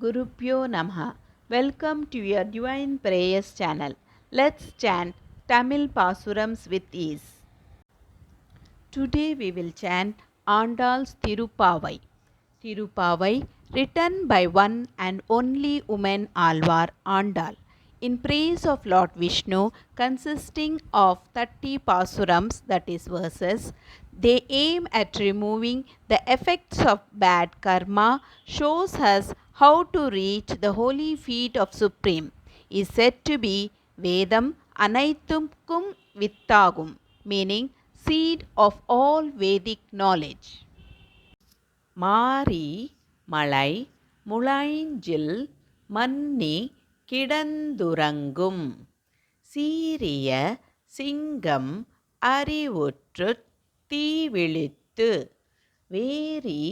Gurupyo Namaha. Welcome to your Divine Prayers channel. Let's chant Tamil Pasurams with ease. Today we will chant Andal's Tirupavai. Tirupavai, written by one and only woman Alvar Andal, in praise of Lord Vishnu, consisting of 30 pasurams, that is verses. They aim at removing the effects of bad karma, shows us how to reach the holy feet of Supreme, is said to be Vedam Anaithumkum Vittagum, meaning seed of all Vedic knowledge. மாரி மலை முளைஞ்சில் மன்னி கிடந்துறங்கும் சீரிய சிங்கம் அறிவுற்றுத் தீவிழித்து vary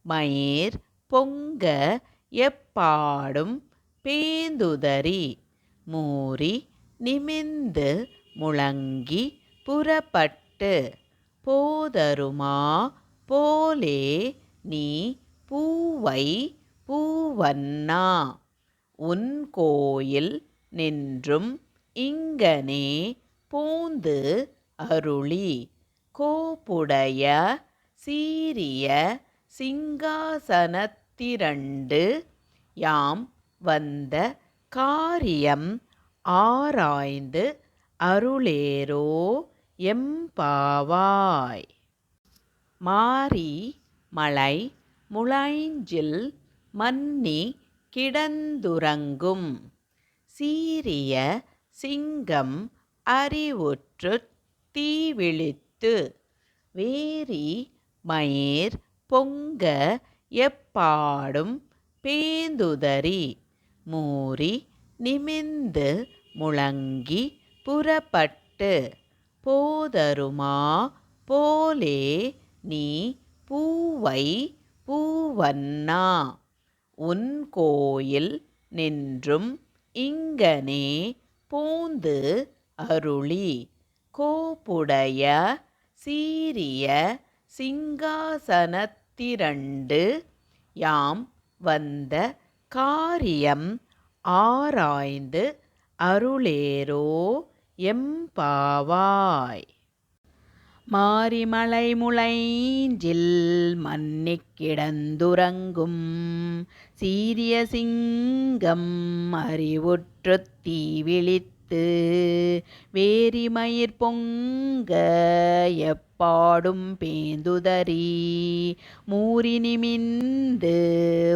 மயிர் பொங்க எப்பாடும் பேந்துதறி மூரி நிமிந்து முழங்கி புறப்பட்டு போதருமா போலே நீ பூவை பூவண்ணா உன் கோயில் நின்றும் இங்கனே போந்து அருளி கோப்புடைய சீரிய சிங்காசனத்திரண்டு யாம் வந்த காரியம் ஆராய்ந்து அருளேரோ எம்பாவாய். மாரி மலை முளைஞ்சில் மன்னி கிடந்துறங்கும் சீரிய சிங்கம் அறிவுற்றுத் தீவிழித்து வேரி மயிர் பொங்க எப்பாடும் பேந்துதறி மூரி நிமிந்து முழங்கி புறப்பட்டு போதருமா போலே நீ பூவை பூவண்ணா உன் கோயில் நின்றும் இங்கனே போந்து அருளி கோப்புடைய சீரிய சிங்காசனத்திரண்டு யாம் வந்த காரியம் ஆராய்ந்து அருளேரோ எம்பாவாய். மாரிமலை முளைஞ்சில் மன்னிக் கிடந்துறங்கும் சீரிய சிங்கம் அறிவுற்றுத் தீவிழித்து வேரிமயிர் பொங்க எப்பாடும் பேந்துதறி மூரி நிமிந்து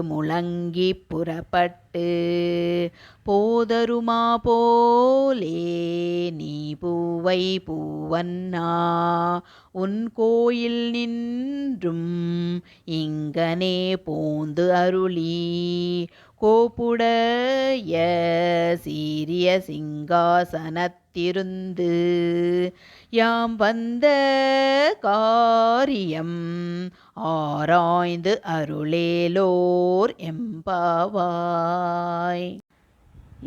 முழங்கி புறப்பட்டு போதருமா போலே நீ பூவை பூவண்ணா உன் கோயில் நின்றும் இங்கனே போந்து அருளி கோப்புடைய சீரிய சிங்காசனத்திருந்து யாம் வந்த காரியம் ஆராய்ந்து அருளேலோர் எம்பாவாய்.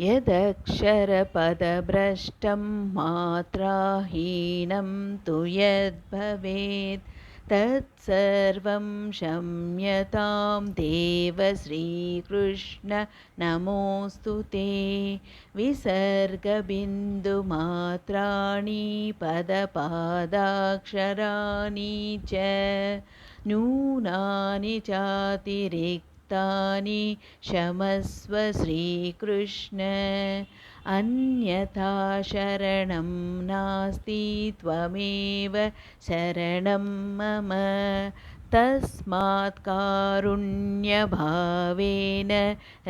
यदक्षरपदभ्रष्टं मात्राहीनं तु यद्भवेत् तत्सर्वं क्षम्यतां देव श्रीकृष्ण नमोऽस्तु ते. विसर्गबिन्दुमात्राणि पदपादाक्षराणि च न्यूनानि चातिरिक्तानि क्षमस्व श्रीकृष्ण. अन्यथा शरणं नास्ति त्वमेव शरणं मम तस्मात् कारुण्यभावेन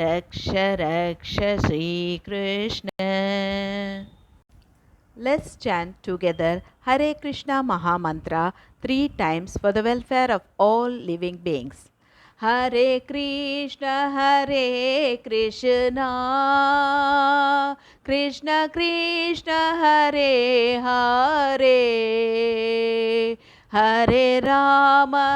रक्ष रक्ष Shrikrishna. Let's chant together Hare Krishna Mahamantra 3 times for the welfare of all living beings. Hare Krishna Krishna Krishna Hare Hare Hare Rama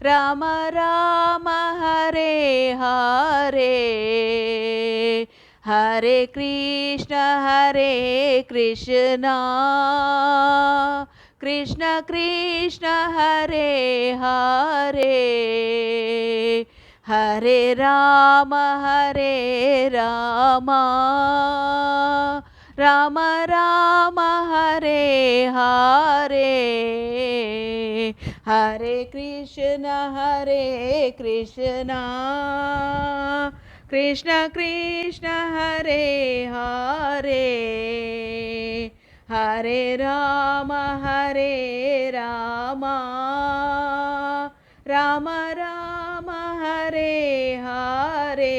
Rama Rama Hare Hare Hare Krishna Krishna Krishna Hare Hare Hare Rama, Hare Rama, Rama Rama, Hare Hare, Hare Krishna, Krishna Krishna, Hare Hare, Hare Rama, Hare Rama, Rama Rama, Hare Hare.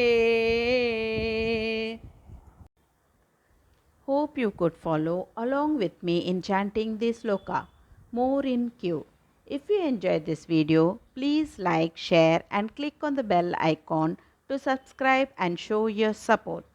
Hope you could follow along with me in chanting this sloka. More in queue. If you enjoyed this video, please like, share and click on the bell icon to subscribe and show your support.